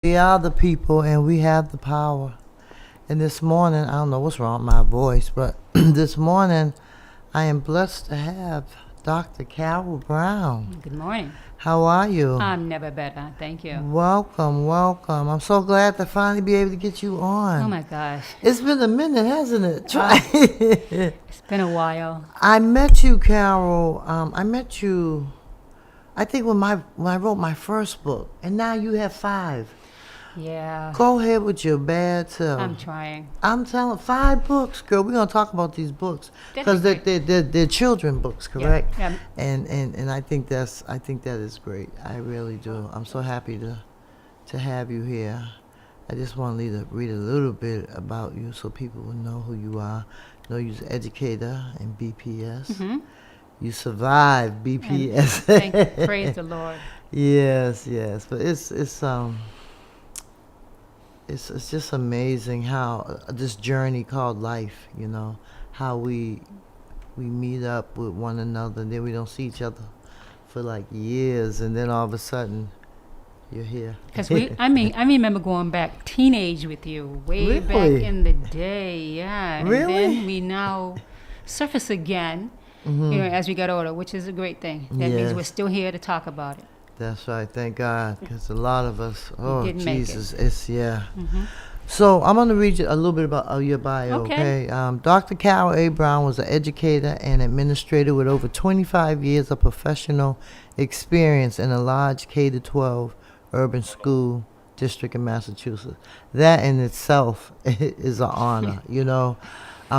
We are the people and we have the power. And this morning, I don't know what's wrong with my voice, but this morning I am blessed to have Dr. Carol Brown. Good morning. How are you? I'm never better. Thank you. Welcome, welcome. I'm so glad to finally be able to get you on. Oh my gosh. It's been a minute, hasn't it? It's been a while. I met you, Carol. I think when I wrote my first book, and now you have 5. Yeah. Go ahead with your bad self. I'm trying. I'm telling 5 books, girl. We're gonna talk about these books because they're children books, correct? Yeah. And I think that is great. I really do. I'm so happy to have you here. I just want to read a little bit about you so people will know who you are. Know you're an educator in BPS. Mm-hmm. You survived BPS. Praise the Lord. Yes, but it's just amazing how this journey called life, how we meet up with one another and then we don't see each other for like years and then all of a sudden you're here. Because I remember going back teenage with you way back in the day. Yeah. Really? And then we now surface again, as we get older, which is a great thing. That means we're still here to talk about it. That's right. Thank God, because a lot of us. Oh didn't Jesus, make it. it's Mm-hmm. So I'm going to read you a little bit about your bio. Okay. Dr. Carol A. Brown was an educator and administrator with over 25 years of professional experience in a large K-12 urban school district in Massachusetts. That in itself is an honor.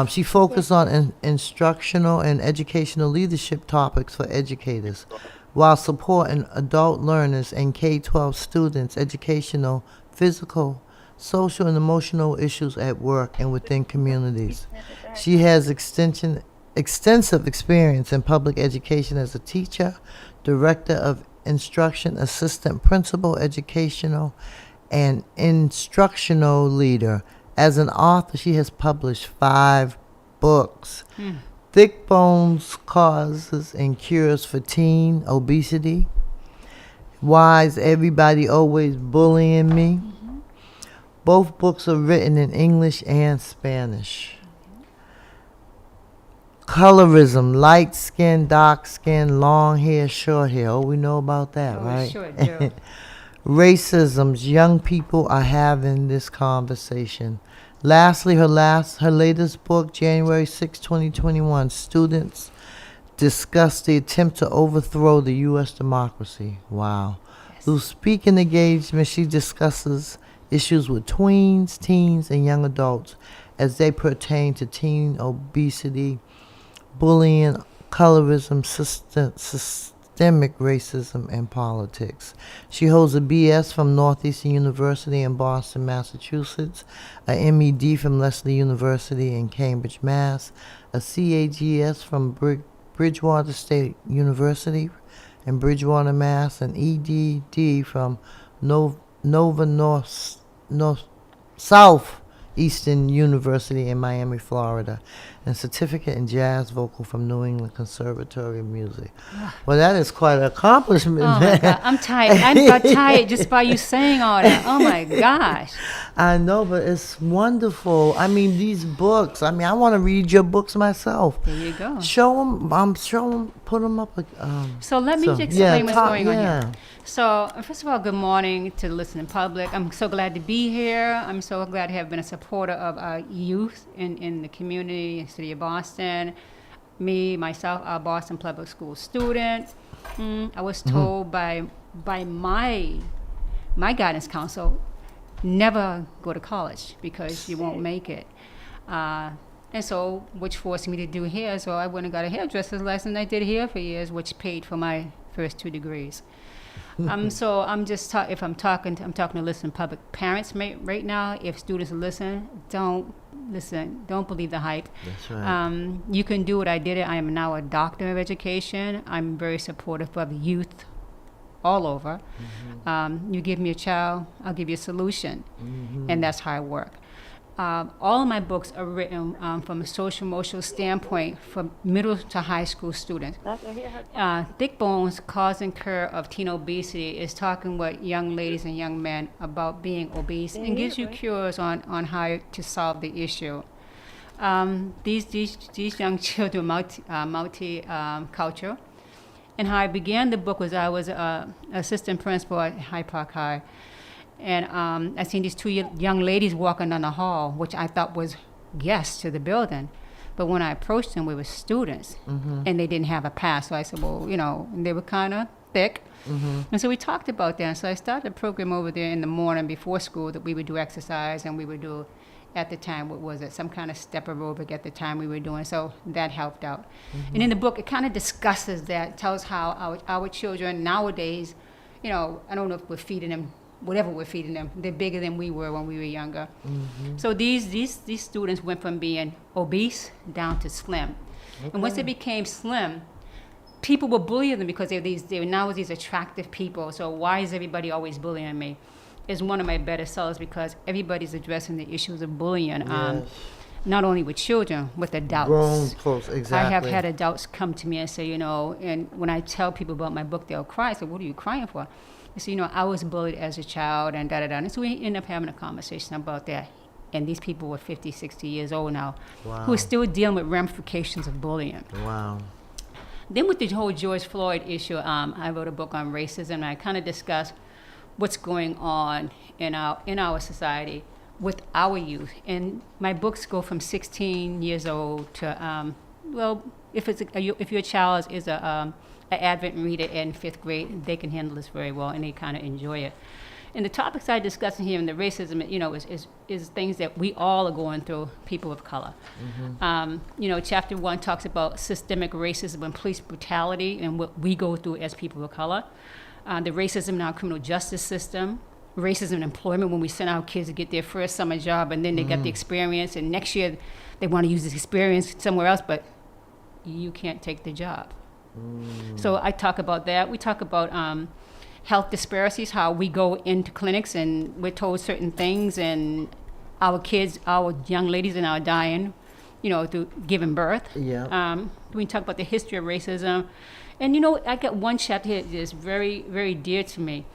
She focused on instructional and educational leadership topics for educators, while supporting adult learners and K-12 students' educational, physical, social, and emotional issues at work and within communities. She has extensive experience in public education as a teacher, director of instruction, assistant principal, educational, and instructional leader. As an author, she has published 5 books. Thick Bones, Causes and Cures for Teen Obesity. Why is Everybody Always Bullying Me? Both books are written in English and Spanish. Colorism, light skin, dark skin, long hair, short hair. Oh, we know about that, right? We sure do. Racisms, young people are having this conversation. Lastly, her latest book, January 6, 2021, students discuss the attempt to overthrow the U.S. democracy. Wow. Yes. Through speaking engagement, she discusses issues with tweens, teens, and young adults as they pertain to teen obesity, bullying, colorism, systemic racism, and politics. She holds a BS from Northeastern University in Boston, Massachusetts, a MED from Lesley University in Cambridge, Mass., a CAGS from Bridgewater State University in Bridgewater, Mass., an EDD from Nova Southeastern University in Miami, Florida, and certificate in jazz vocal from New England Conservatory of Music. Well, that is quite an accomplishment. Oh my God, I'm tired. I'm got tired just by you saying all that. Oh my gosh. I know, but it's wonderful. I mean, these books. I want to read your books myself. There you go. Show them. Put them up. So let me just explain what's going on yeah. here. So first of all, good morning to the listening public. I'm so glad to be here. I'm so glad to have been a supporter of our youth in the community, city of Boston. Me, myself, a Boston Public School student. I was told by my guidance counsel, never go to college because you won't make it. And so, which forced me to do hair. So I went and got a hairdresser's license. I did hair for years, which paid for my first 2 degrees. So I'm just I'm talking to listening public parents right now. If students listen, don't listen. Don't believe the hype. That's right. You can do what I did. I am now a doctor of education. I'm very supportive of youth all over. You give me a child, I'll give you a solution. And that's how I work. all of my books are written from a social emotional standpoint for middle to high school students. Thick Bones, Cause and Cure of Teen Obesity is talking with young ladies and young men about being obese and gives you cures on how to solve the issue. These young children multi-cultural. And how I began the book was I was assistant principal at Hyde Park High. And I seen these two young ladies walking down the hall, which I thought was guests to the building. But when I approached them, we were students, and they didn't have a pass. So I said, well, and they were kind of thick. And so we talked about that. So I started a program over there in the morning before school that we would do exercise, and we would do, at the time, what was it, some kind of step aerobic at the time we were doing. So that helped out. And in the book, it kind of discusses that, tells how our children nowadays, I don't know if we're feeding them whatever we're feeding them, they're bigger than we were when we were younger. So these students went from being obese down to slim. And once they became slim, people were bullying them because they were now these attractive people. So why is everybody always bullying me? Is one of my better sellers because everybody's addressing the issues of bullying. Not only with children, with adults. Grown folks, exactly. I have had adults come to me and say, and when I tell people about my book, they'll cry. I say, what are you crying for? They say, I was bullied as a child and da-da-da. And so we end up having a conversation about that. And these people were 50, 60 years old now, who are still dealing with ramifications of bullying. Wow. Then with the whole George Floyd issue, I wrote a book on racism, and I kind of discussed what's going on in our society with our youth. And my books go from 16 years old to, if your child is an Advent reader in 5th grade, they can handle this very well, and they kind of enjoy it. And the topics I discuss in here, and the racism, is things that we all are going through, people of color. Chapter 1 talks about systemic racism and police brutality and what we go through as people of color. The racism in our criminal justice system, racism in employment when we send our kids to get their first summer job and then they get the experience, and next year they want to use this experience somewhere else, but you can't take the job. So I talk about that. We talk about health disparities, how we go into clinics and we're told certain things, and our young ladies are now dying, through giving birth. Yeah. We talk about the history of racism. And I got one chapter here that is very, very dear to me,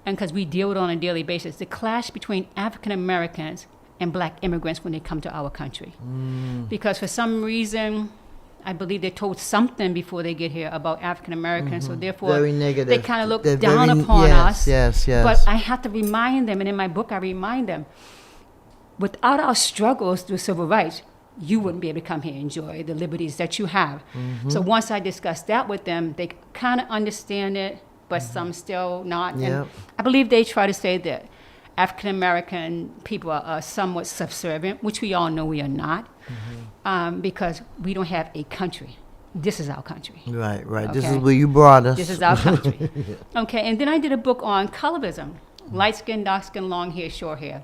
and because we deal with it on a daily basis, the clash between African Americans and Black immigrants when they come to our country. Because for some reason, I believe they're told something before they get here about African Americans, so therefore very negative. they kind of look They're down very, upon us. Yes. But I have to remind them, and in my book I remind them, without our struggles through civil rights, you wouldn't be able to come here and enjoy the liberties that you have. So once I discuss that with them, they kind of understand it, but some still not. Yep. And I believe they try to say that African American people are somewhat subservient, which we all know we are not, because we don't have a country. This is our country. Right. Okay? This is where you brought us. This is our country. Okay, and then I did a book on colorism, light skin, dark skin, long hair, short hair.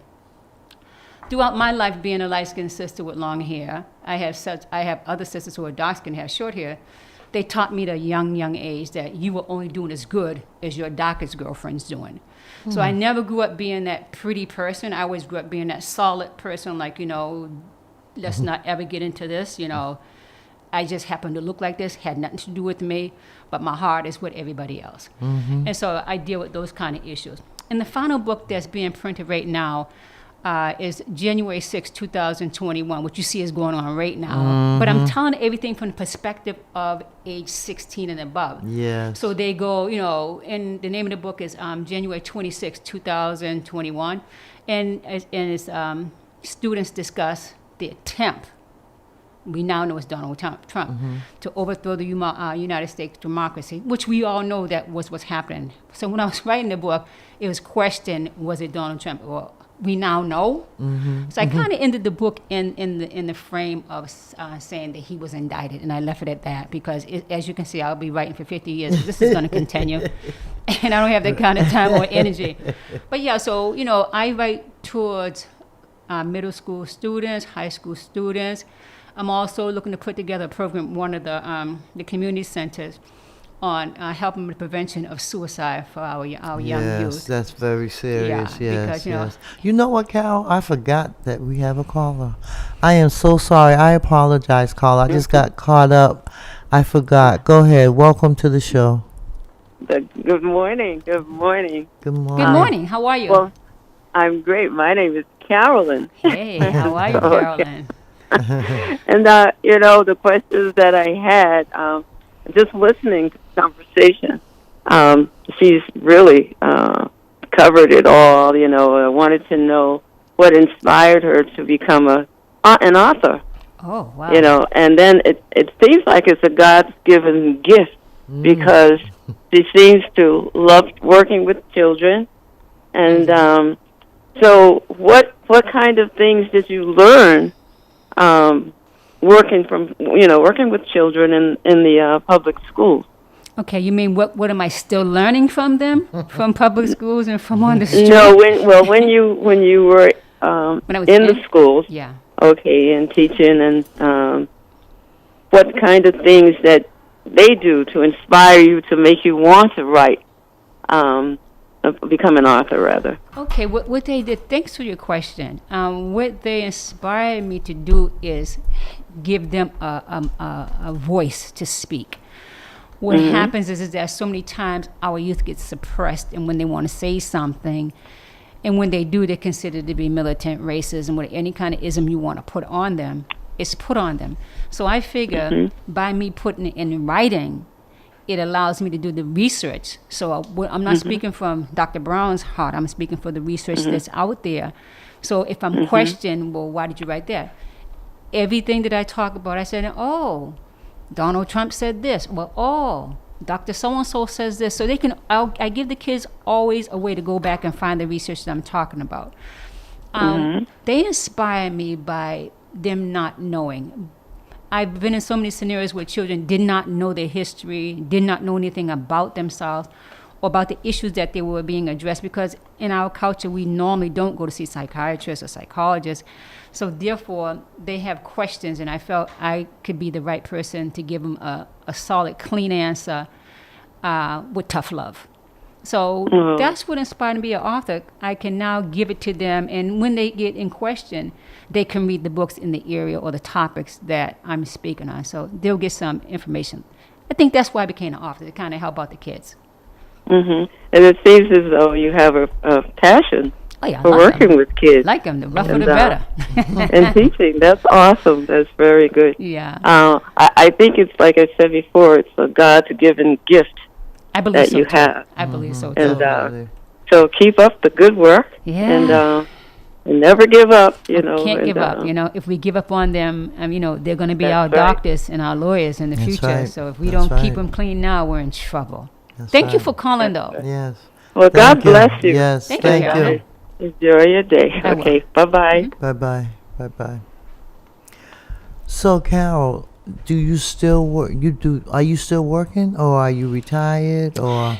Throughout my life being a light-skinned sister with long hair, I have other sisters who are dark-skinned, have short hair. They taught me at a young age that you were only doing as good as your darkest girlfriend's doing. So I never grew up being that pretty person. I always grew up being that solid person, like, let's not ever get into this, I just happen to look like this, had nothing to do with me, but my heart is with everybody else. And so I deal with those kind of issues. And the final book that's being printed right now is January 6, 2021, which you see is going on right now. But I'm telling everything from the perspective of age 16 and above. Yes. So they go, and the name of the book is January 26, 2021. And it's students discuss the attempt, we now know it's Donald Trump, to overthrow the United States democracy, which we all know that was what's happening. So when I was writing the book, it was questioned, was it Donald Trump? Well, we now know. So I kind of ended the book in the frame of saying that he was indicted, and I left it at that because, as you can see, I'll be writing for 50 years. This is going to continue, and I don't have that kind of time or energy. But yeah, so I write towards middle school students, high school students. I'm also looking to put together a program at one of the community centers on helping with prevention of suicide for our young Yes, youth. that's very serious. Yeah, Yes, because, you know, yes. You know what, Carol? I forgot that we have a caller. I am so sorry. I apologize, caller. I just got caught up. I forgot. Go ahead. Welcome to the show. Good morning. Good morning. Good Good morning. morning. How are you? Well, I'm great. My name is Carolyn. Hey, how are you, Okay. Carolyn? And, the questions that I had, just listening to the conversation, she's really covered it all. I wanted to know what inspired her to become an author, Oh, wow. and then it seems like it's a God's-given gift because she seems to love working with children. And so what kind of things did you learn working with children in the public schools? Okay, you mean what am I still learning from them, from public schools and from on the street? No, when you were When I was in the schools, Yeah. okay, and teaching, and what kind of things that they do to inspire you to make you want to write, become an author, rather. Okay, what they did, thanks for your question. What they inspired me to do is give them a voice to speak. What happens is that so many times our youth gets suppressed, and when they want to say something, and when they do, they're considered to be militant, racist, and any kind of ism you want to put on them, it's put on them. So I figure by me putting it in writing, it allows me to do the research. So I'm not speaking from Dr. Brown's heart. I'm speaking for the research that's out there. So if I'm questioned, well, why did you write that? Everything that I talk about, I said, oh, Donald Trump said this. Well, oh, Dr. So-and-so says this. So I give the kids always a way to go back and find the research that I'm talking about. They inspire me by them not knowing. I've been in so many scenarios where children did not know their history, did not know anything about themselves or about the issues that they were being addressed, because in our culture, we normally don't go to see psychiatrists or psychologists. So therefore, they have questions, and I felt I could be the right person to give them a solid, clean answer with tough love. So that's what inspired me to be an author. I can now give it to them, and when they get in question, they can read the books in the area or the topics that I'm speaking on. So they'll get some information. I think that's why I became an author, to kind of help out the kids. And it seems as though you have a passion for working with kids. Like them, the rougher the better. And teaching, that's awesome. That's very good. Yeah. I think it's, like I said before, it's a God-given gift I believe that so you too. have. I believe so too. And so keep up the good work. Yeah. And never give up, Can't give up. If we give up on them, they're going to be our doctors and our lawyers in the future. right. So if we That's don't keep right. them clean now, we're in trouble. That's Thank you right. for calling, though. Yes. Well, God bless you. Yes, Thank you, thank Carol. you. Enjoy your day. I will. Okay, bye-bye. Bye-bye. Bye-bye. So, Carol, do you still work? Are you still working, or are you retired, or?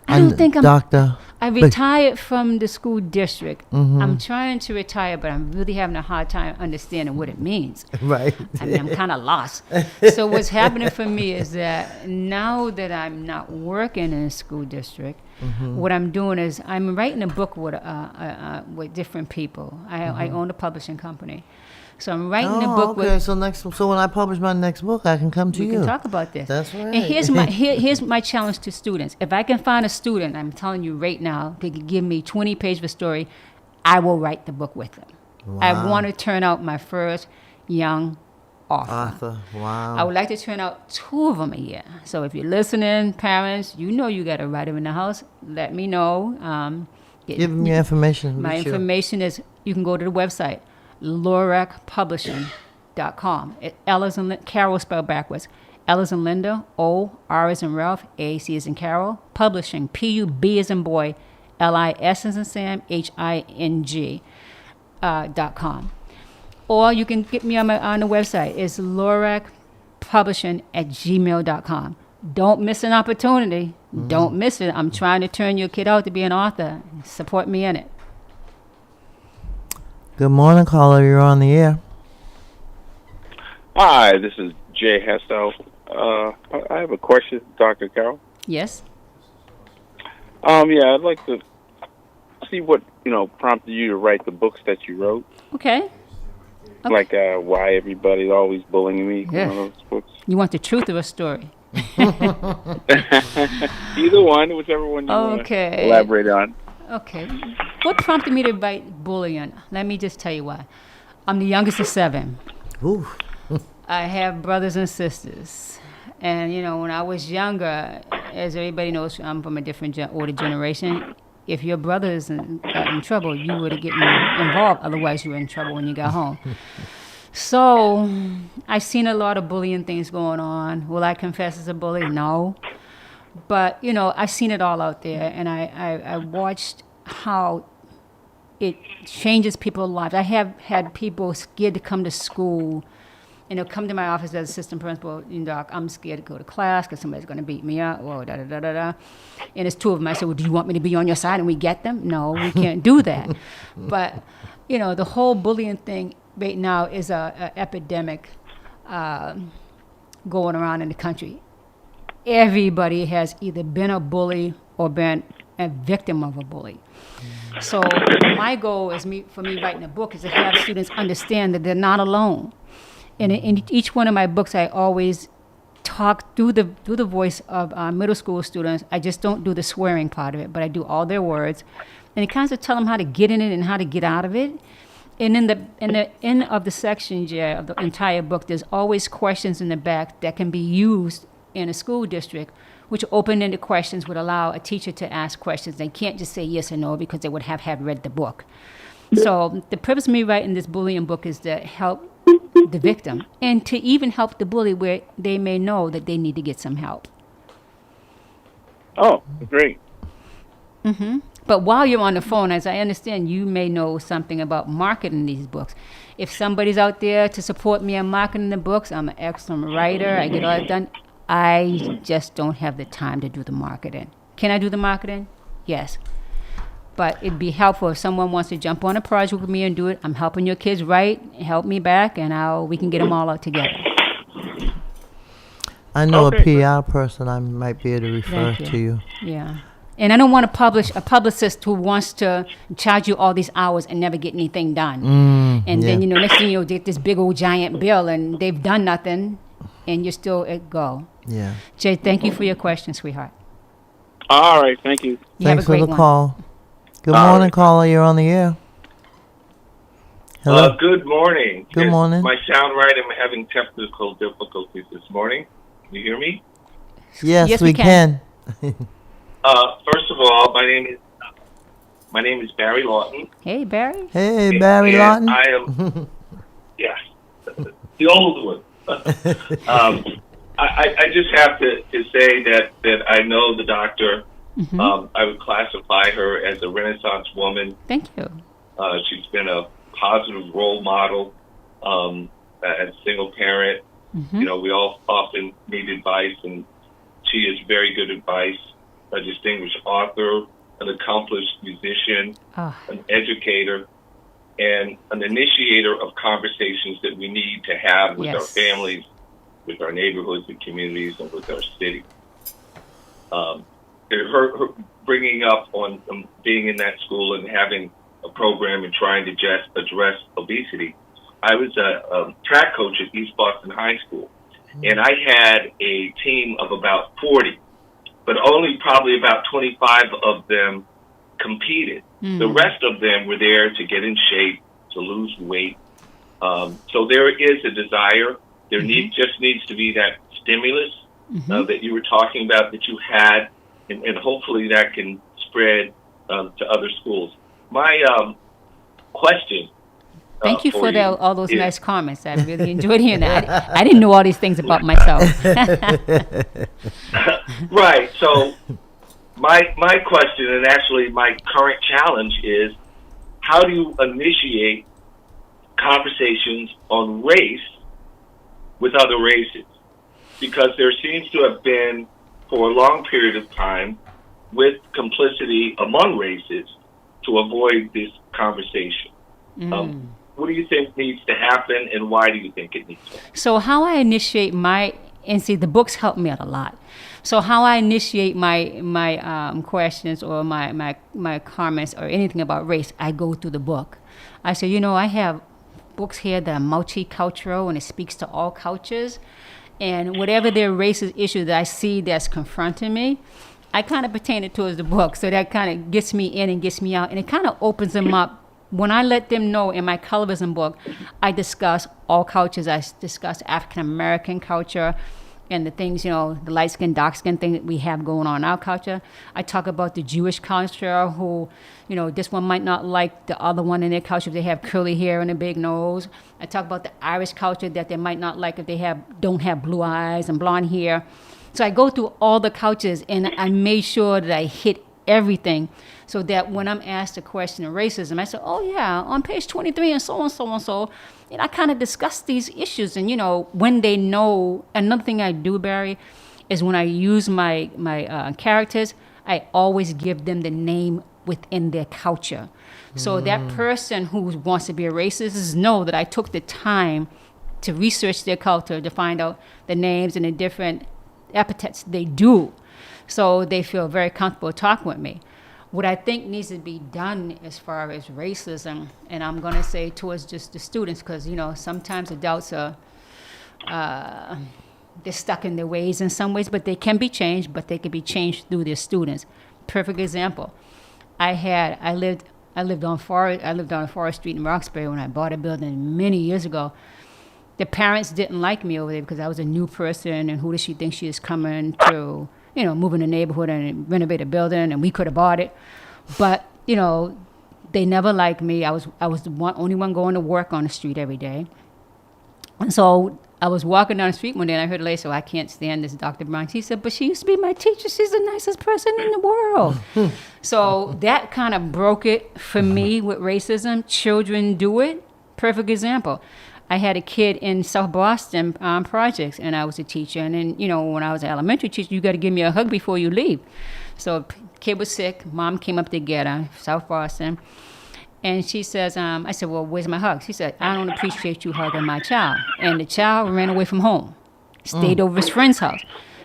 I don't think I'm- Doctor. I retired from the school district. I'm trying to retire, but I'm really having a hard time understanding what it means. Right. I mean, I'm kind of lost. So what's happening for me is that now that I'm not working in a school district, what I'm doing is I'm writing a book with different people. I own a publishing company. So I'm writing a book okay. with... So when I publish my next book, I can come to you. We can talk about this. That's right. And here's my challenge to students. If I can find a student, I'm telling you right now, they could give me 20 pages of a story, I will write the book with them. Wow. I want to turn out my first young author. Wow. I would like to turn out 2 of them a year. So if you're listening, parents, you got a writer in the house. Let me know. Give me your information. My information is, you can go to the website, lorecpublishing.com. L is in Carol spelled backwards. L is in Linda, O, R is in Ralph, A, C is in Carol, publishing, P-U-B is in boy, L-I-S is in Sam, H-I-N-G, .com. Or you can get me on the website. It's lorecpublishing@gmail.com. Don't miss an opportunity. Don't miss it. I'm trying to turn your kid out to be an author. Support me in it. Good morning, caller. You're on the air. Hi, this is Jay Hesto. I have a question, Dr. Carroll. Yes. Yeah, I'd like to see what prompted you to write the books that you wrote. Okay. Like Why Everybody's Always Bullying Me. Yeah. One of those books. You want the truth of a story? Either one, whichever one you want to elaborate on. Okay. What prompted me to write bullying? Let me just tell you why. I'm the youngest of 7. Ooh. I have brothers and sisters. And, when I was younger, as everybody knows, I'm from a different older generation. If your brothers got in trouble, you would have gotten involved. Otherwise, you were in trouble when you got home. So I've seen a lot of bullying things going on. Will I confess as a bully? No. But, I've seen it all out there. And I watched how it changes people's lives. I have had people scared to come to school. And they'll come to my office as assistant principal, Doc, I'm scared to go to class because somebody's going to beat me up, whoa, da-da-da-da-da. And it's 2 of them. I said, well, do you want me to be on your side and we get them? No, we can't do that. But, the whole bullying thing right now is a epidemic going around in the country. Everybody has either been a bully or been a victim of a bully. So my goal for me writing a book is to have students understand that they're not alone. And in each one of my books, I always talk through the voice of middle school students. I just don't do the swearing part of it, but I do all their words, and it kind of tell them how to get in it and how to get out of it. And in the end of the section, of the entire book, there's always questions in the back that can be used in a school district, which open-ended questions would allow a teacher to ask questions. They can't just say yes or no because they would have read the book. So the purpose of me writing this bullying book is to help the victim and to even help the bully where they may know that they need to get some help. Oh, great. Mm-hmm. But while you're on the phone, as I understand, you may know something about marketing these books. If somebody's out there to support me on marketing the books, I'm an excellent writer. I get all that done. I just don't have the time to do the marketing. Can I do the marketing? Yes. But it'd be helpful if someone wants to jump on a project with me and do it. I'm helping your kids write, help me back, and we can get them all out together. I know a PR person I might be able to refer to you. Yeah. And I don't want to publish a publicist who wants to charge you all these hours and never get anything done. And then, next thing you'll get this big old giant bill and they've done nothing and you're still at go. Yeah. Jay, thank you for your question, sweetheart. All right. Thank you. Thanks for the call. Good morning, caller. You're on the air. Hello. Good morning. Good morning. My sound right? I'm having technical difficulties this morning. Can you hear me? Yes, we can. First of all, my name is Barry Lawton. Hey, Barry. Hey, Barry Lawton. I am, yes, the old one. I just have to say that I know the doctor. Mm-hmm. I would classify her as a Renaissance woman. Thank you. She's been a positive role model as a single parent. Mm-hmm. We all often need advice, and she is very good advice. A distinguished author, an accomplished musician, an educator, and an initiator of conversations that we need to have with our families, with our neighborhoods and communities, and with our city. Her bringing up on being in that school and having a program and trying to just address obesity. I was a track coach at East Boston High School, and I had a team of about 40, but only probably about 25 of them competed. The rest of them were there to get in shape, to lose weight. So there is a desire. There just needs to be that stimulus that you were talking about that you had, and hopefully that can spread to other schools. My question. Thank you for all those nice comments. I really enjoyed hearing that. I didn't know all these things about myself. Right. So my question, and actually my current challenge, is how do you initiate conversations on race with other races? Because there seems to have been, for a long period of time, with complicity among races to avoid this conversation. What do you think needs to happen, and why do you think it needs to happen? So how I initiate my And see, the books help me out a lot. So how I initiate my questions or my comments or anything about race, I go through the book. I say, I have books here that are multicultural and it speaks to all cultures. And whatever their racist issue that I see that's confronting me, I kind of pertain it towards the book. So that kind of gets me in and gets me out. And it kind of opens them up. When I let them know in my colorism book, I discuss all cultures. I discuss African-American culture and the things, the light skin, dark skin thing that we have going on in our culture. I talk about the Jewish culture who, this one might not like the other one in their culture if they have curly hair and a big nose. I talk about the Irish culture that they might not like if they don't have blue eyes and blonde hair. So I go through all the cultures and I made sure that I hit everything so that when I'm asked a question of racism, I say, oh yeah, on page 23 and so on, so on, so. And I kind of discuss these issues. And, when they know, another thing I do, Barry, is when I use my characters, I always give them the name within their culture. So that person who wants to be a racist know that I took the time to research their culture to find out the names and the different epithets they do. So they feel very comfortable talking with me. What I think needs to be done as far as racism, and I'm going to say towards just the students, because, sometimes adults are, they're stuck in their ways in some ways, but they can be changed, but they can be changed through their students. Perfect example. I lived on Forest Street in Roxbury when I bought a building many years ago. The parents didn't like me over there because I was a new person, and who does she think she is coming to, move in the neighborhood and renovate a building, and we could have bought it. But, they never liked me. I was the only one going to work on the street every day. And so I was walking down the street one day and I heard a lady say, I can't stand this Dr. Brown. She said, but she used to be my teacher. She's the nicest person in the world. So that kind of broke it for me with racism. Children do it. Perfect example. I had a kid in South Boston projects, and I was a teacher. And then, when I was an elementary teacher, you got to give me a hug before you leave. So kid was sick. Mom came up to get her, South Boston. And she says, I said, well, where's my hug? She said, I don't appreciate you hugging my child. And the child ran away from home, stayed over his friend's house.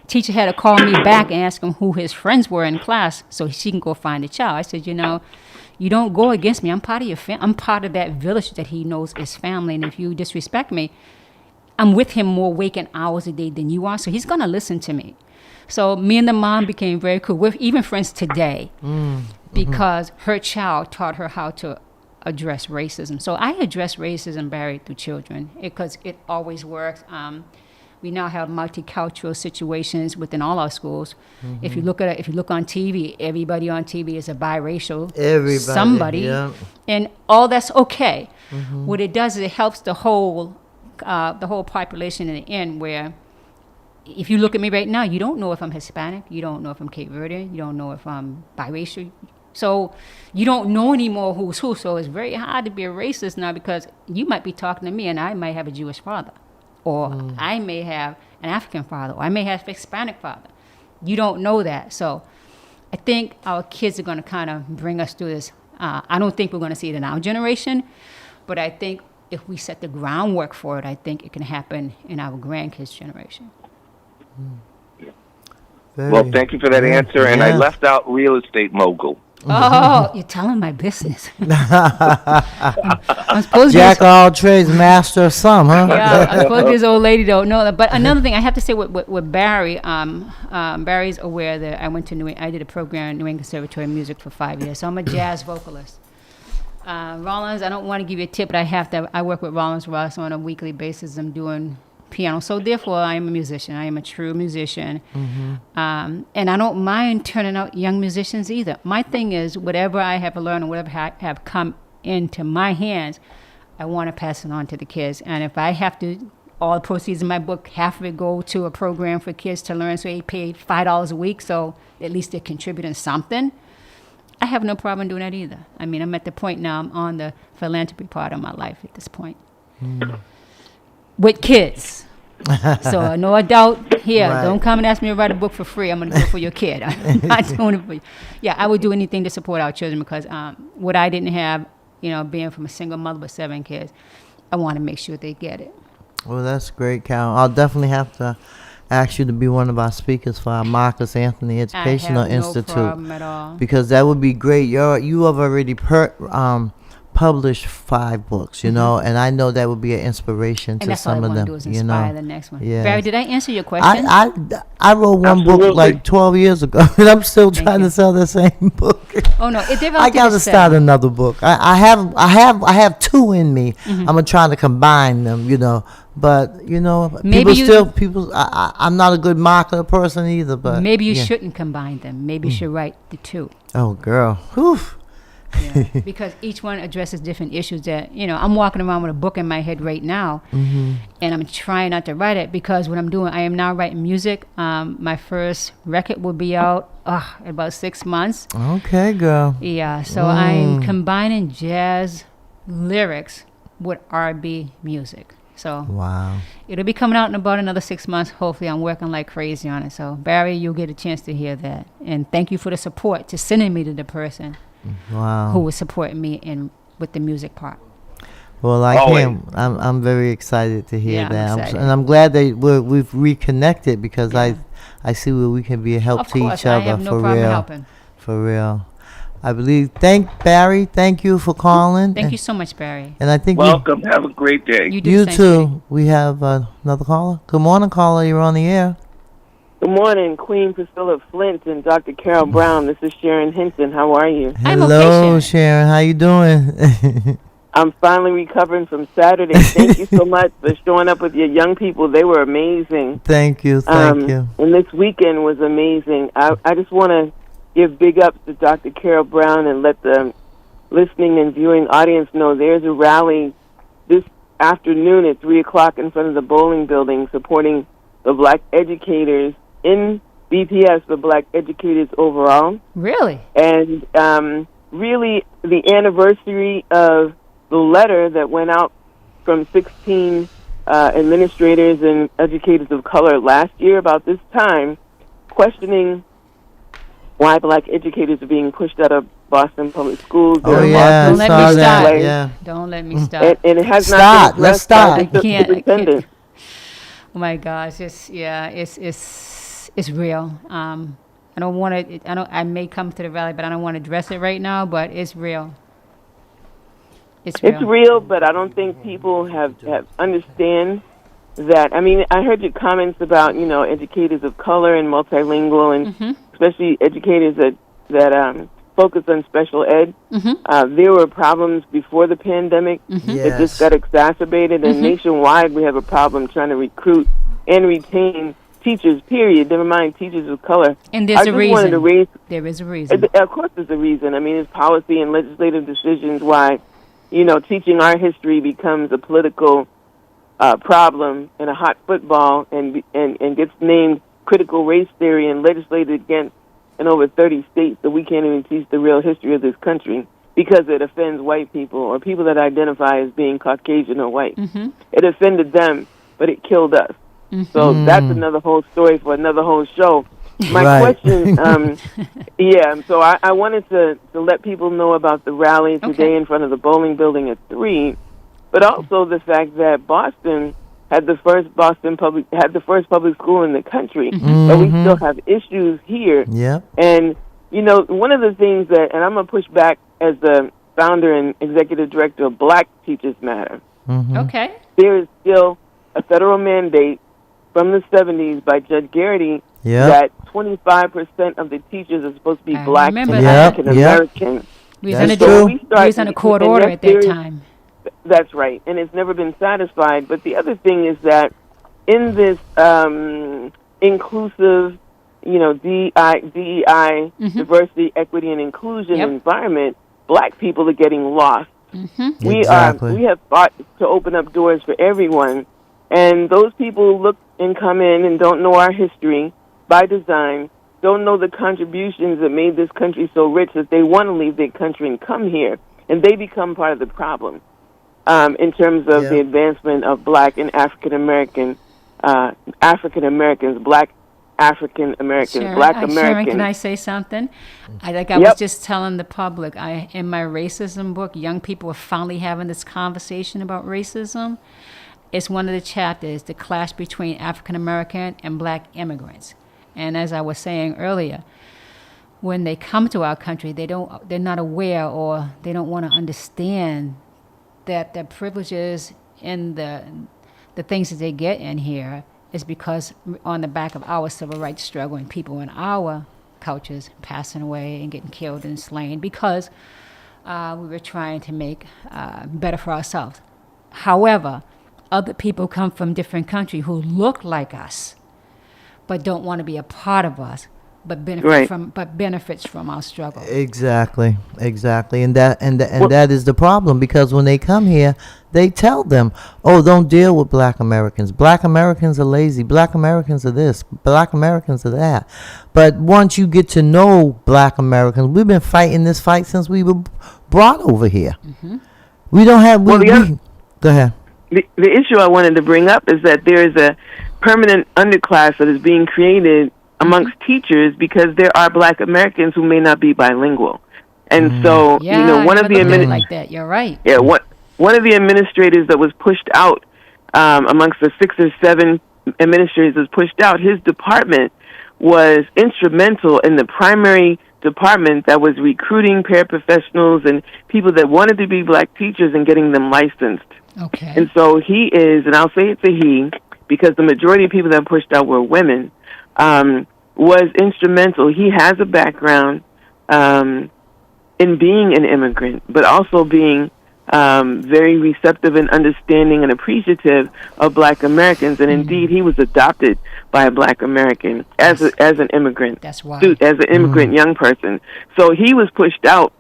Teacher had to call me back and ask him who his friends were in class so she can go find the child. I said, you don't go against me. I'm part of your I'm part of that village that he knows is family. And if you disrespect me, I'm with him more waking hours a day than you are. So he's going to listen to me. So me and the mom became very cool. We're even friends today because her child taught her how to address racism. So I address racism, Barry, through children because it always works. We now have multicultural situations within all our schools. If you look on TV, everybody on TV is a biracial somebody, yeah. And all that's okay. What it does is it helps the whole population in the end. Where if you look at me right now, you don't know if I'm Hispanic, you don't know if I'm Cape Verdean, you don't know if I'm biracial. So you don't know anymore who's who. So it's very hard to be a racist now because you might be talking to me and I might have a Jewish father. Or I may have an African father, or I may have a Hispanic father. You don't know that. So I think our kids are going to kind of bring us through this. I don't think we're going to see it in our generation, but I think if we set the groundwork for it, I think it can happen in our grandkids' generation. Well, thank you for that answer. And I left out real estate mogul. Oh, you're telling my business. I'm supposed Jack of all trades, master of some, huh? Yeah, I suppose this old lady don't know that. But another thing I have to say with Barry, Barry's aware that I went to I did a program at New England Conservatory of Music for 5 years, so I'm a jazz vocalist. Rollins, I don't want to give you a tip, but I work with Rollins Ross on a weekly basis. I'm doing piano, so therefore I am a musician. I am a true musician, and I don't mind turning out young musicians either. My thing is whatever I have learned and whatever have come into my hands, I want to pass it on to the kids. And if I have to, all the proceeds in my book, half of it go to a program for kids to learn, so they pay $5 a week, so at least they're contributing something. I have no problem doing that either. I mean, I'm at the point now, I'm on the philanthropy part of my life at this point. With kids. So no adult here. Right. Don't come and ask me to write a book for free. I'm going to do it for your kid. I'm not doing it for you. Yeah, I would do anything to support our children because what I didn't have, being from a single mother with 7 kids, I want to make sure they get it. Well, that's great, Cal. I'll definitely have to ask you to be one of our speakers for our Marcus Anthony Educational I have Institute. no problem at all. Because that would be great. You have already published 5 books, you know, and I know that would be an inspiration And to that's all I some of want to them. do is You inspire know, the next one. Yes. Barry, did I answer your question? I wrote one book Absolutely. like 12 years ago, and I'm still Thank trying you. to sell the same book. Oh no, it developed. I got to start another book. I have 2 in me. Mm-hmm. I'm trying to combine them, you know. But you know, Maybe I'm not a good marketer person either. But Maybe you yeah. shouldn't combine them. Maybe you should write the 2. Oh, girl, whew. Yeah. Because each one addresses different issues that, you know, I'm walking around with a book in my head right now, Mm-hmm. and I'm trying not to write it because what I'm doing, I am now writing music. My first record will be out in about 6 months. Okay, girl. Yeah, so I'm combining jazz lyrics with R&B music. So Wow. it'll be coming out in about another 6 months. Hopefully, I'm working like crazy on it. So, Barry, you'll get a chance to hear that. And thank you for the support to sending me to the person Wow. who was supporting me in with the music part. Well, I Always. can. I'm very excited to hear Yeah, I'm that, excited. and I'm glad that we've reconnected because Yeah. I see where we can be a help Of to course, each I other have no for problem real. helping. For real. I believe. Barry. Thank you for calling. Thank you so much, Barry. And I think Welcome. Have a great day. You do you the same too. thing. We have another caller. Good morning, caller. You're on the air. Good morning, Queen Priscilla Flint and Dr. Carol Brown. This is Sharon Hinton. How are you? I'm okay, Hello, Sharon. Sharon. How you doing? I'm finally recovering from Saturday. Thank you so much for showing up with your young people. They were amazing. Thank you. Thank you. And this weekend was amazing. I just want to give big ups to Dr. Carol Brown and let the listening and viewing audience know there's a rally this afternoon at 3 o'clock in front of the bowling building supporting the black educators in BPS, the black educators overall. Really? And really the anniversary of the letter that went out from 16 administrators and educators of color last year about this time, questioning why black educators are being pushed out of Boston public schools. Oh They're yeah, Don't I let saw me that. start. Yeah. Don't let me stop. and it has Stop. not been Let's addressed by stop. the I can't. superintendent. Oh my gosh, it's real. I don't want to. I may come to the rally, but I don't want to address it right now. But it's real. It's real. It's real, but I don't think people have understand that. I mean, I heard your comments about, you know, educators of color and multilingual, and especially educators that focus on special ed. There were problems before the pandemic that just got exacerbated, and nationwide we have a problem trying to recruit and retain teachers, period, never mind teachers of color. And there's I a just reason. wanted to raise, There is a reason. of course there's a reason. I mean, it's policy and legislative decisions why, you know, teaching our history becomes a political problem and a hot football and gets named critical race theory and legislated against in over 30 states, that we can't even teach the real history of this country because it offends white people or people that identify as being Caucasian or white. It offended them, but it killed us. So that's another whole story for another whole show. My Right. question, so I wanted to let people know about the rally today in front of the bowling building at 3, but also the fact that Boston had the first public school in the country, but we still have issues here. Yep. And, you know, one of the things that, and I'm going to push back as the founder and executive director of Black Teachers Matter, Okay. there is still a federal mandate from the 70s by Judge Garrity that 25% of the teachers are supposed to be I black and remember that. African American. We was That's under true. we was under court and order yes, at there that is- time. That's right, and it's never been satisfied. But the other thing is that in this inclusive, you know, DEI, diversity, equity, and inclusion environment, black people are getting lost. Exactly. We have fought to open up doors for everyone, and those people look and come in and don't know our history by design, don't know the contributions that made this country so rich that they want to leave their country and come here, and they become part of the problem in terms of the advancement of black and African Americans, black African Americans, black Americans. Sharon, can I say something? I was just telling the public, in my racism book, young people are finally having this conversation about racism. is one of the chapters, the clash between African American and black immigrants. And as I was saying earlier, when they come to our country, they're not aware, or they don't want to understand that the privileges and the things that they get in here is because on the back of our civil rights struggle and people in our cultures passing away and getting killed and slain because we were trying to make better for ourselves. However, other people come from different countries who look like us, but don't want to be a part of us, but benefits from our struggle. Exactly, and that is the problem, because when they come here, they tell them, "Oh, don't deal with Black Americans. Black Americans are lazy. Black Americans are this. Black Americans are that." But once you get to know Black Americans, we've been fighting this fight since we were brought over here. Mm-hmm. We don't have. Go ahead. The issue I wanted to bring up is that there is a permanent underclass that is being created amongst teachers because there are Black Americans who may not be bilingual, and so one of the like that. You're right. Yeah, one of the administrators that was pushed out amongst the 6 or 7 administrators was pushed out. His department was instrumental in the primary department that was recruiting paraprofessionals and people that wanted to be Black teachers and getting them licensed. Okay. And so he is, and I'll say it's a he, because the majority of people that were pushed out were women, was instrumental. He has a background in being an immigrant, but also being very receptive and understanding and appreciative of Black Americans. And indeed, he was adopted by a Black American as an immigrant. That's why. As an immigrant young person. So he was pushed out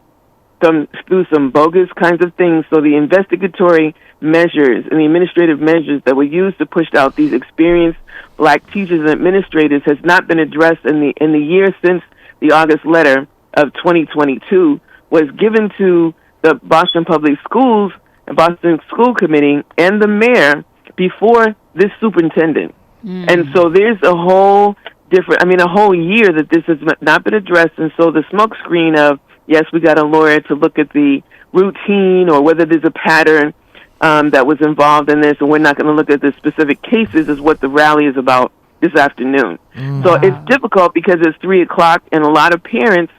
through some bogus kinds of things. So the investigatory measures and the administrative measures that were used to push out these experienced Black teachers and administrators has not been addressed in the year since the August letter of 2022 was given to the Boston Public Schools and Boston School Committee and the mayor before this superintendent. And so there's a whole year that this has not been addressed. And so the smokescreen of, yes, we got a lawyer to look at the routine or whether there's a pattern that was involved in this, and we're not going to look at the specific cases, is what the rally is about this afternoon. So it's difficult because it's 3 o'clock, and a lot of parents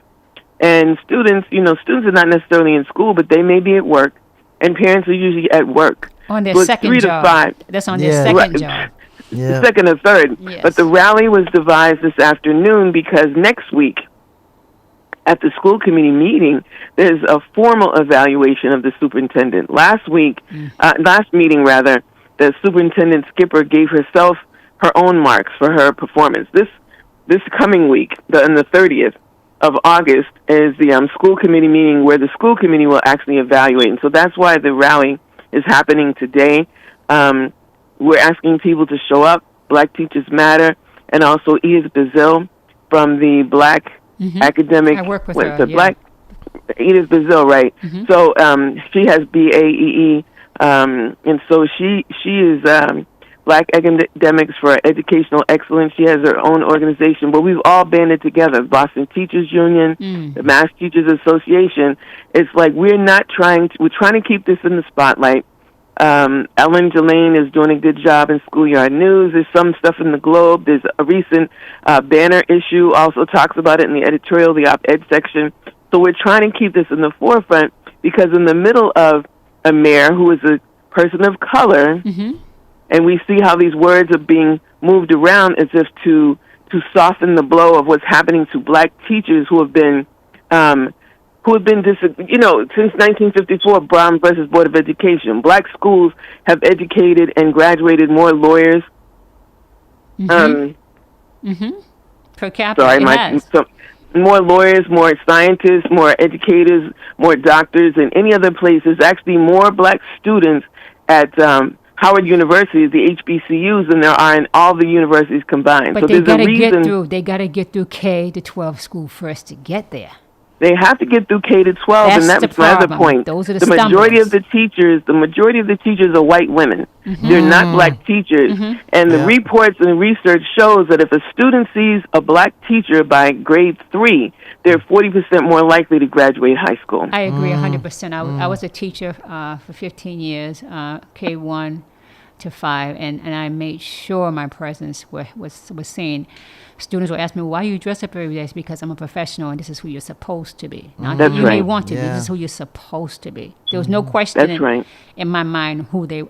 and students, students are not necessarily in school, but they may be at work, and parents are usually at work. On their so second 3 job. to 5. That's on their second job. Yeah. Second or third. Yes. But the rally was devised this afternoon because next week, at the school committee meeting, there's a formal evaluation of the superintendent. Last meeting, the superintendent Skipper gave herself her own marks for her performance. This coming week, on the 30th of August, is the school committee meeting where the school committee will actually evaluate. And so that's why the rally is happening today. We're asking people to show up. Black Teachers Matter, and also Edith Bazil from the Black Academic. I work with her. Black Edith Bazil, right? So she has BAEE, and so she is Black Academics for Educational Excellence. She has her own organization, but we've all banded together. Boston Teachers Union, the Mass Teachers Association. It's like we're trying to keep this in the spotlight. Ellen Delane is doing a good job in Schoolyard News. There's some stuff in the Globe. There's a recent banner issue, also talks about it in the editorial, the op-ed section. So we're trying to keep this in the forefront because in the middle of a mayor who is a person of color, and we see how these words are being moved around as if to soften the blow of what's happening to Black teachers who have been since 1954, Brown versus Board of Education. Black schools have educated and graduated more lawyers. Per capita, more lawyers, more scientists, more educators, more doctors than any other place. There's actually more Black students at Howard University, the HBCUs, than there are in all the universities combined. But so they got to They got to get through K to 12 school first to get there. They have to get through K to 12, and that's my other point. Those are the majority of the teachers are white women. They're not Black teachers. And the reports and research shows that if a student sees a Black teacher by grade 3, they're 40% more likely to graduate high school. I agree 100%. I was a teacher for 15 years, K1 to 5, and I made sure my presence was seen. Students will ask me, why you dress up every day? It's because I'm a professional and this is who you're supposed to be. Now, That's you may right. want to be. Yeah. This is who you're supposed to be. There was no question That's right. in my mind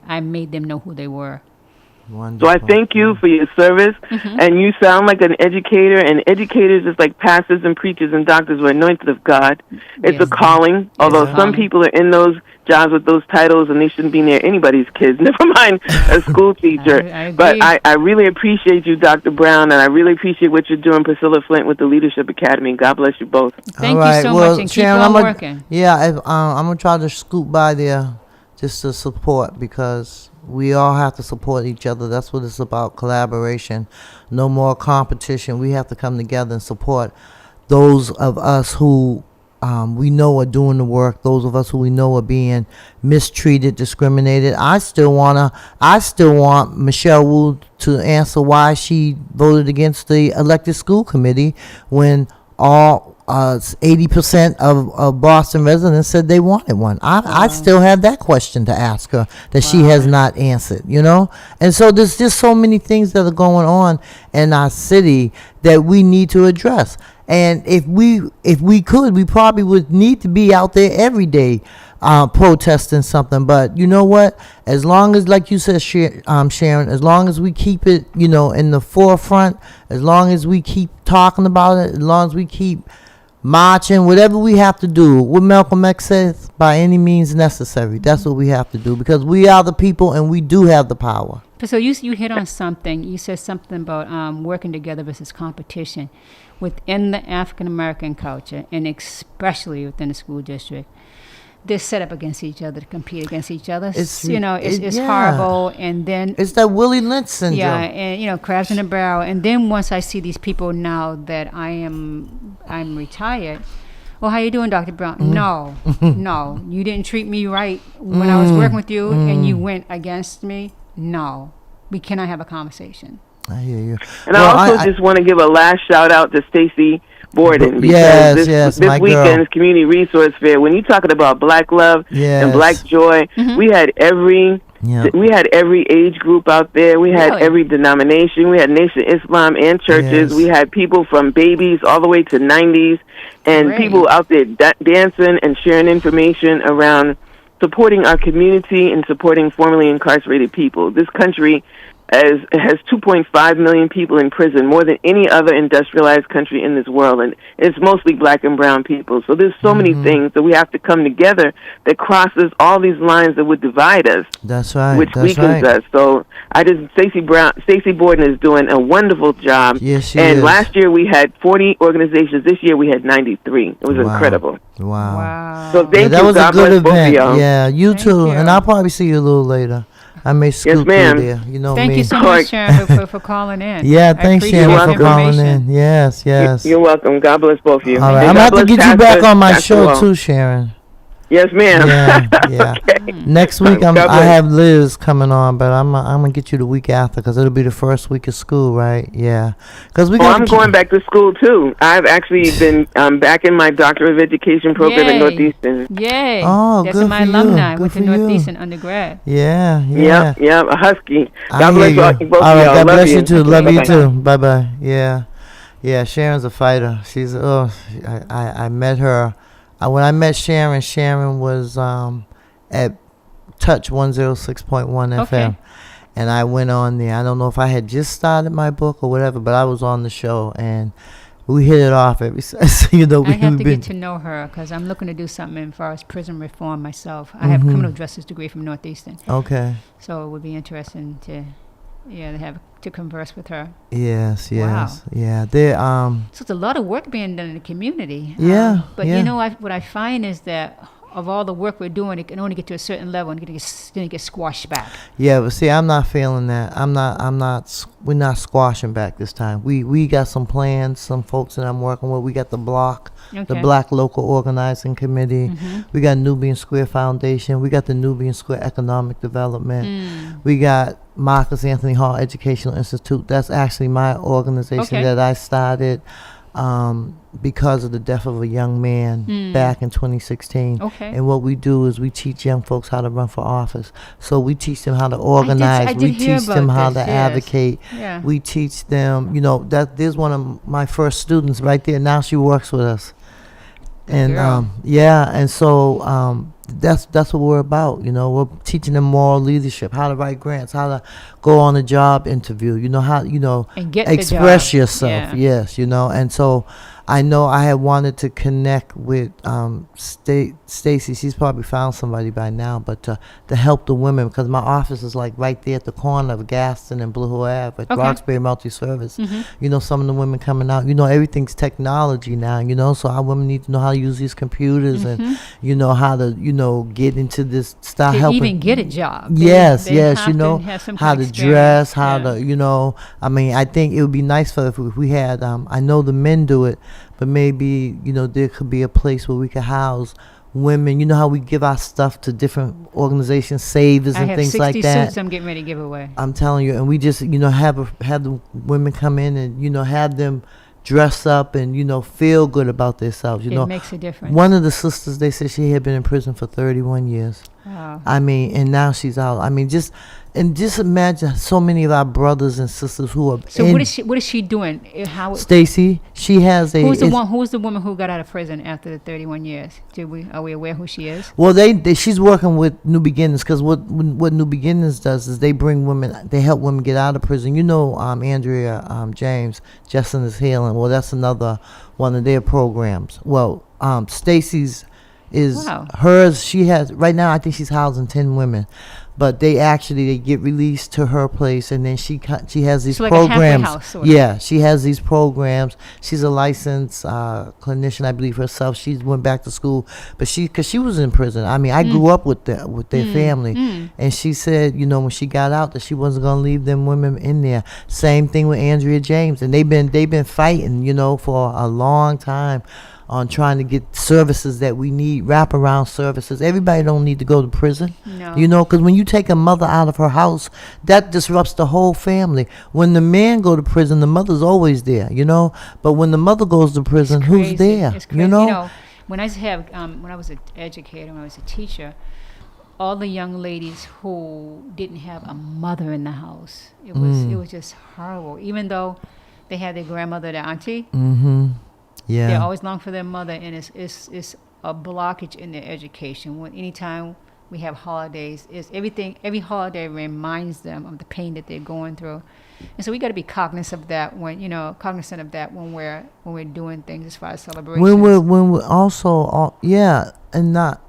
I made them know who they were. So I thank you for your service, and you sound like an educator, and educators is like pastors and preachers and doctors were anointed of God. It's a Yes. calling, although some calling. people are in those jobs with those titles and they shouldn't be near anybody's kids, never mind a school teacher. I But agree. I really appreciate you, Dr. Brown, and I really appreciate what you're doing, Priscilla Flint, with the Leadership Academy. God bless you both. Thank you so much, and keep on working. Yeah, I'm gonna try to scoot by there just to support, because we all have to support each other. That's what it's about, collaboration. No more competition. We have to come together and support those of us who we know are doing the work, those of us who we know are being mistreated, discriminated. I still want Michelle Wu to answer why she voted against the elected school committee when all 80% of Boston residents said they wanted one. I still have that question to ask her that she has not answered, you know? And so there's just so many things that are going on in our city that we need to address. And if we could, we probably would need to be out there every day protesting something. But you know what? As long as, like you said, Sharon, as long as we keep it, you know, in the forefront, as long as we keep talking about it, as long as we keep marching, whatever we have to do, what Malcolm X says, by any means necessary. That's what we have to do, because we are the people and we do have the power. So you hit on something. You said something about working together versus competition within the African American culture, and especially within the school district. They're set up against each other to compete against each other. It's horrible. And then It's that Willie Lynch syndrome. yeah, and crabs in a barrel. And then once I see these people now that I'm retired. Well, how you doing, Dr. Brown? No, no, you didn't treat me right when I was working with you, and you went against me. No, we cannot have a conversation. I hear you. And I also just want to give a last shout out to Stacy Borden, because this weekend's Community Resource Fair, when you're talking about Black love and Black joy, we had every age group out there. We had every denomination. We had Nation of Islam and churches. We had people from babies all the way to 90s, and people out there dancing and sharing information around supporting our community and supporting formerly incarcerated people. This country has 2.5 million people in prison, more than any other industrialized country in this world, and it's mostly Black and brown people. So there's so many things that we have to come together that crosses all these lines that would divide us. That's right. Which weakens us. So Stacey Borden is doing a wonderful job. Yes, she and is. last year we had 40 organizations. This year we had 93. It was incredible. Wow. So thank you. That was God a good bless both of event. y'all. Yeah, you Thank too. you. And I'll probably see you a little later. I may scoot through ma'am. there. You know Thank me. you so much, Sharon, for calling in. Yeah, I thanks, appreciate Sharon, the for calling information. in. Yes. You're welcome. God bless both of you. All right. And I'm going to God have to bless get you back Pastor on my Pastor show Wall. too, Sharon. Yes, ma'am. Yeah. Okay. Next week God I bless. have Liz coming on, but I'm gonna get you the week after, because it'll be the first week of school, right? Yeah. Because we. I'm going back to school too. I've actually been back in my Doctor of Education program at Yay. Northeastern. Yay. Oh, That's good my for you. alumni. Good Went to for you. Northeastern undergrad. Yeah. Yep, a husky. I God hear bless you. both All of right, y'all. God Love bless you too. Love you Bye-bye. too. Bye bye. Yeah. Sharon's a fighter. She's I met her. When I met Sharon, Sharon was at Touch 106.1 FM. Okay. And I went on there. I don't know if I had just started my book or whatever, but I was on the show and we hit it off every since, I have to get to know her because I'm looking to do something as far as prison reform myself. I have a criminal justice degree from Northeastern. Okay. So it would be interesting to converse with her. Yes. Wow. Yeah. They So it's a lot of work being done in the community. Yeah, But yeah. you know what I find is that of all the work we're doing, it can only get to a certain level and then it gets squashed back. Yeah, but see, I'm not feeling that. We're not squashing back this time. We got some plans, some folks that I'm working with. We got the block, the Okay. Black Local Organizing Committee. We got Nubian Square Foundation. We got the Nubian Square Economic Development. We got Marcus Anthony Hall Educational Institute. That's actually my organization Okay. that I started. because of the death of a young man back in 2016. Okay. And what we do is we teach young folks how to run for office. So we teach them how to organize. I did we hear teach them about how this, to yes. advocate. Yeah. We teach them, that there's one of my first students right there. Now she works with us. And girl. and so that's what we're about. We're teaching them moral leadership, how to write grants, how to go on a job interview, how And get the express job. yourself. Yeah. Yes, and so I know I had wanted to connect with Stacy. She's probably found somebody by now, but to help the women, because my office is like right there at the corner of Gaston and Blue Hill Ave at Okay. Roxbury Multi-Service. Some of the women coming out, everything's technology now, so our women need to know how to use these computers and how to get into this, start To helping. even get a job. Yes, They yes, have to have some how kind to of experience. dress, how to, I think it would be nice for if we had, I know the men do it, but maybe, there could be a place where we could house women. You know how we give our stuff to different organizations, savers I and have things 60 like that. suits I'm getting ready to give away. I'm telling you, and we just, have the women come in and, have them dress up and, feel good about themselves. It makes a difference. One of the sisters, they said she had been in prison for 31 years. Wow. And now she's out. Just imagine so many of our brothers and sisters who are. So what is she doing? How? Stacy, she has a. Who's the woman who got out of prison after the 31 years? Are we aware who she is? Well, she's working with New Beginnings, because what New Beginnings does is they bring women, they help women get out of prison. Andrea James, Justin is Healing. Well, that's another one of their programs. Well, Stacy's is hers. She has right now. I think she's housing 10 women, but they get released to her place, and then she has these So like a halfway programs. house, sort of. Yeah, she has these programs. She's a licensed clinician, I believe herself. She went back to school, but because she was in prison. I grew up with their family, and she said, when she got out, that she wasn't gonna leave them women in there. Same thing with Andrea James, and they've been fighting, for a long time on trying to get services that we need, wraparound services. Everybody don't need to go to prison. No. Because when you take a mother out of her house, that disrupts the whole family. When the man go to prison, the mother's always there, But when the mother goes to prison, who's there? It's crazy. When I was an educator, when I was a teacher, all the young ladies who didn't have a mother in the house, it was just horrible. Even though they had their grandmother, their auntie. Mm-hmm. Yeah. They always long for their mother, and it's a blockage in their education. Anytime we have holidays, every holiday reminds them of the pain that they're going through, and so we got to be cognizant of that when we're doing things as far as celebrations. When we're also and not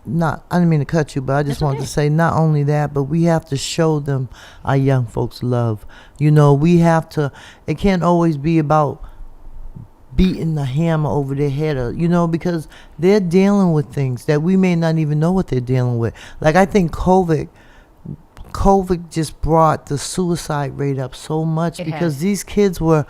I didn't mean to cut you, but I just wanted to say not only that, but we have to show them our young folks love. We have to. It can't always be about beating the hammer over their head, because they're dealing with things that we may not even know what they're dealing with. Like, I think COVID just brought the suicide rate up so much because these kids were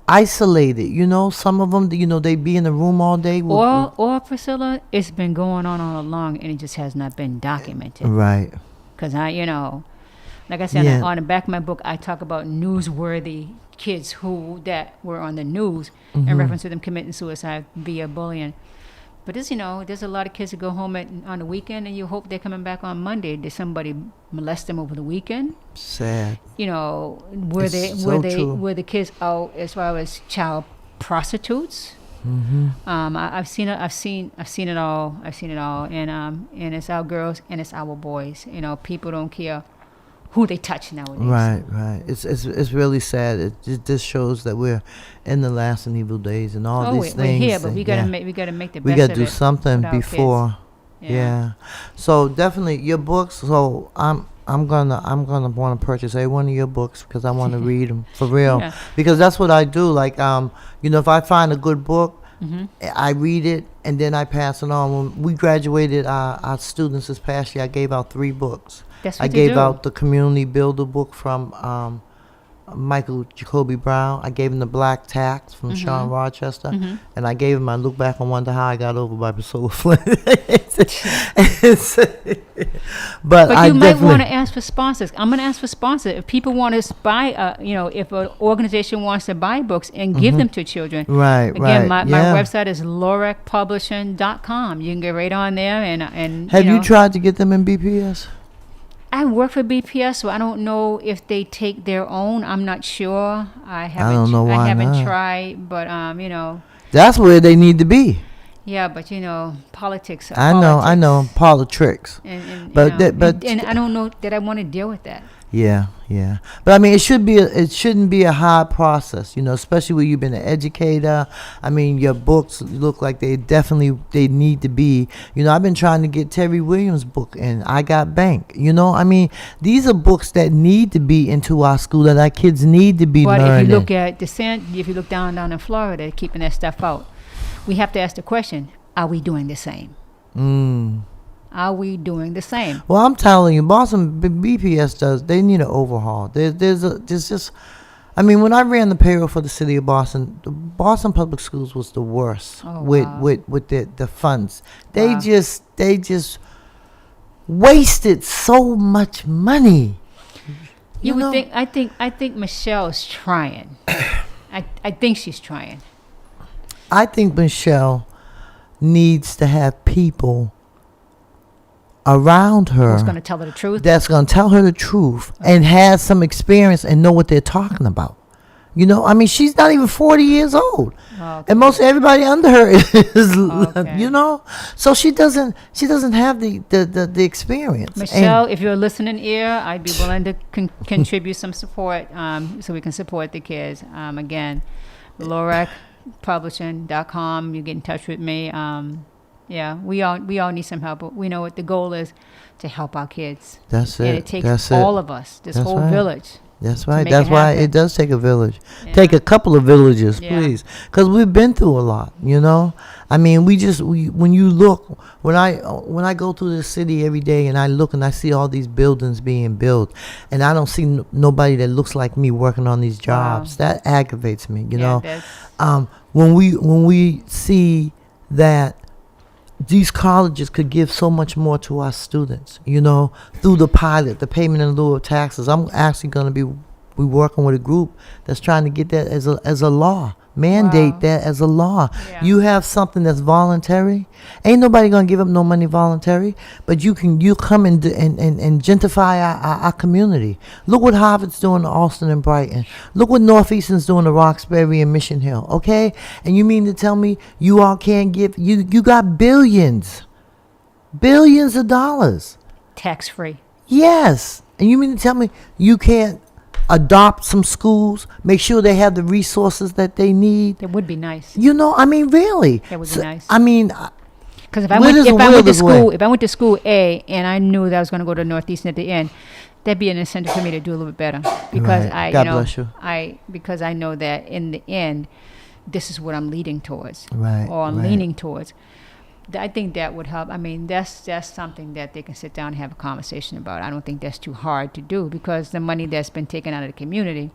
isolated. Some of them, they be in the room all day. Or Priscilla, it's been going on all along, and it just has not been documented. Right. Because like I said, on the back of my book, I talk about newsworthy kids that were on the news in reference to them committing suicide via bullying. But there's a lot of kids that go home on the weekend, and you hope they're coming back on Monday. Did somebody molest them over the weekend? Sad. Were the kids out as far as child prostitutes? Mm-hmm. I've seen it all, and it's our girls and it's our boys. People don't care who they touch nowadays. Right. It's really sad. It just shows that we're in the last and evil days, and all these things. We're here, but we gotta make the best of it. We gotta do something before. Yeah. So definitely your books. So I'm gonna want to purchase every one of your books because I want to read them for real. Yeah. Because that's what I do. Like if I find a good book, I read it and then I pass it on. When we graduated our students this past year, I gave out 3 books. That's what I gave out the Community Builder book from Michael Jacoby Brown. I gave him The Black Tax from Sean Rochester, and I gave him I Look Back and Wonder How I Got Over by Priscilla Flynn. But But I you might definitely- want to ask for sponsors. I'm going to ask for sponsors. If people want to buy, if an organization wants to buy books and give them to children. Right, Again, right. my yeah. website is lorecpublishing.com. You can get right on there and Have you know. tried to get them in BPS? I work for BPS, so I don't know if they take their own. I'm not sure. I haven't. don't know why I haven't not. tried, but That's where they need to be. yeah, but politics. I know, politics. And But but and I don't know that I want to deal with that. Yeah. But I mean, it shouldn't be a hard process, especially when you've been an educator. I mean, your books look like they need to be. I've been trying to get Terry Williams' book in. I Got Bank. I mean, these are books that need to be into our school, that our kids need to be But learning. if you look at if you look down in Florida, they're keeping that stuff out. We have to ask the question: are we doing the same? Are we doing the same? Well, I'm telling you, Boston BPS they need an overhaul. There's just, I mean, when I ran the payroll for the city of Boston, the Boston Public Schools was the worst with the funds. They Wow. just wasted so much money. You would know? think. I think Michelle is trying. I think she's trying. I think Michelle needs to have people around her Who's going to tell her the truth? that's going to tell her the truth and has some experience and know what they're talking about. I mean, she's not even 40 years old. Okay. And most everybody under her is, Okay. so she doesn't have the experience. Michelle, if you're a listening ear, I'd be willing to contribute some support so we can support the kids. Again, lorecpublishing.com. You get in touch with me. Yeah, we all need some help. But we know what the goal is, to help our kids. That's it. And it takes That's all it. of us, this That's whole right. village. That's right. make That's it why happen. it does take a village. Yeah. Take a couple of villages, Yeah. please, because we've been through a lot. I mean, when you look, when I go through the city every day and I look and I see all these buildings being built, and I don't see nobody that looks like me working on these jobs. That aggravates me. When we see that these colleges could give so much more to our students, through the pilot, the payment in lieu of taxes. I'm actually going to be working with a group that's trying to get that as a law. Mandate Wow. that as a law. Yeah. You have something that's voluntary. Ain't nobody gonna give up no money voluntary, but you come and gentrify our community. Look what Harvard's doing to Austin and Brighton. Look what Northeastern's doing to Roxbury and Mission Hill. Okay, and you mean to tell me you all can't give? You got billions of dollars. Tax free. Yes, and you mean to tell me you can't adopt some schools, make sure they have the resources that they need? That would be nice. I mean, really. That would be nice. I mean, Because if I Where went does the to wilderness school, way? if I went to school A and I knew that I was going to go to Northeastern at the end, that'd be an incentive for me to do a little bit better. Because Right. God bless you. because I know that in the end, this is what I'm leading towards, Right, or I'm right. leaning towards. I think that would help. I mean, that's something that they can sit down and have a conversation about. I don't think that's too hard to do, because the money that's been taken out of the community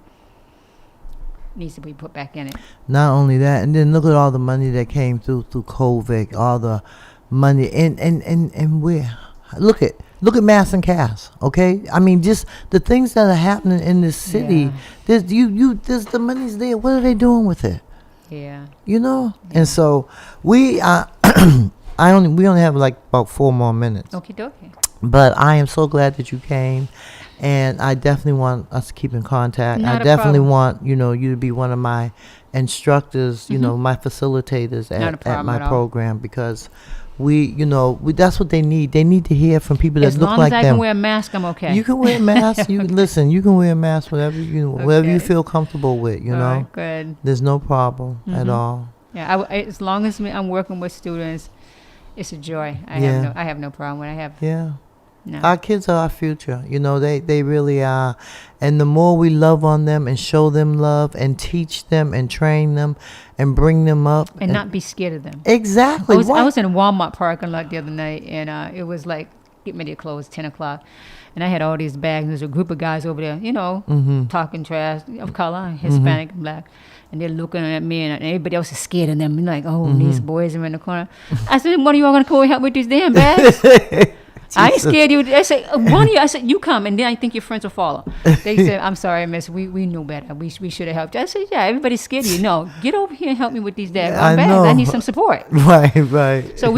needs to be put back in it. Not only that, and then look at all the money that came through COVID, all the money, and where look at Mass and Cass, okay? I mean, just the things that are happening in this city. Yeah. There's the money's there. What are they doing with it? Yeah. And so we we only have like about 4 more minutes. Okie dokie. But I am so glad that you came, and I definitely want us to keep in contact. Not I a definitely problem. want you to be one of my instructors, my facilitators Not a at problem my at all. program, because we that's what they need. They need to hear from people that As look long like as I them. can wear a mask, I'm okay. You can wear a mask. You listen. You can wear a mask whatever whatever you Okay. feel comfortable with. All right, good. There's no problem at Mhm. all. Yeah, as long as I'm working with students, it's a joy. I have no problem with it. Yeah. No. Our kids are our future. They really are. And the more we love on them and show them love and teach them and train them and bring them up. and not be scared of them. Exactly. I was in a Walmart parking lot the other night, and it was like getting ready to close 10 o'clock. And I had all these bags. There's a group of guys over there, talking trash of color, Hispanic, Black. And they're looking at me, and everybody else is scared of them. Like, these boys are in the corner. I said, one of y'all going to come and help with these damn bags? I ain't scared of you. They say, one of you, I said, you come, and then I think your friends will follow. They said, I'm sorry, miss, we knew better. We should have helped you. I said, yeah, everybody's scared of you. No, get over here and help me with these bags. I need some support. Right. So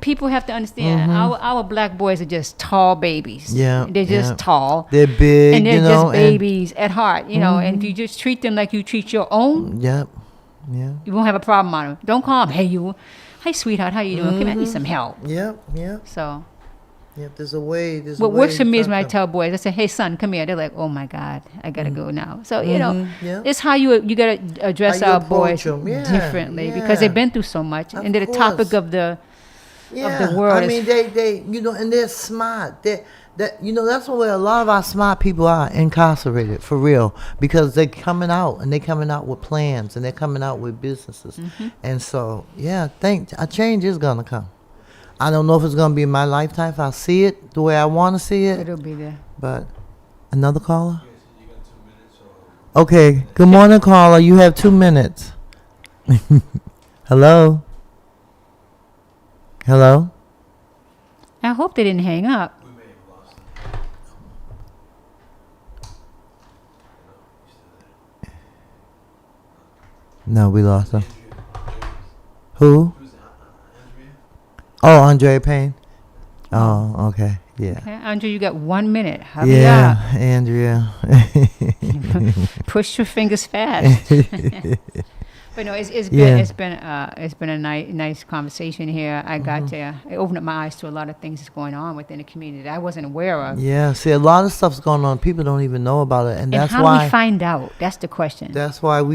people have to understand, our black boys are just tall babies. Yeah. They're just tall. They're big, and they're just babies at heart, and if you just treat them like you treat your own, yeah, you won't have a problem on them. Don't call them, hey sweetheart, how you doing? Come, I need some help. Yeah. So. Yep, there's a way. What works for me is when I tell boys, I say, hey, son, come here. They're like, oh, my God, I got to go now. So, it's how you got to address our boys differently because they've been through so much. And they're the topic of the world. I mean, they and they're smart. That's where a lot of our smart people are incarcerated, for real, because they're coming out, and they're coming out with plans, and they're coming out with businesses. And so, a change is going to come. I don't know if it's going to be in my lifetime, if I see it the way I want to see it. It'll be there. But another caller? Okay. Good morning, caller. You have 2 minutes. Hello? Hello? I hope they didn't hang up. No, we lost her. Who? Oh, Andrea Payne. Oh, okay. Yeah. Okay, Andrea, you got 1 minute. Hurry up. Andrea. Push your fingers fast. But no, it's been a nice conversation here. I got to it opened up my eyes to a lot of things that's going on within the community that I wasn't aware of. Yeah, see, a lot of stuff's going on. People don't even know about it, and that's how why do we find out? That's the question. That's why we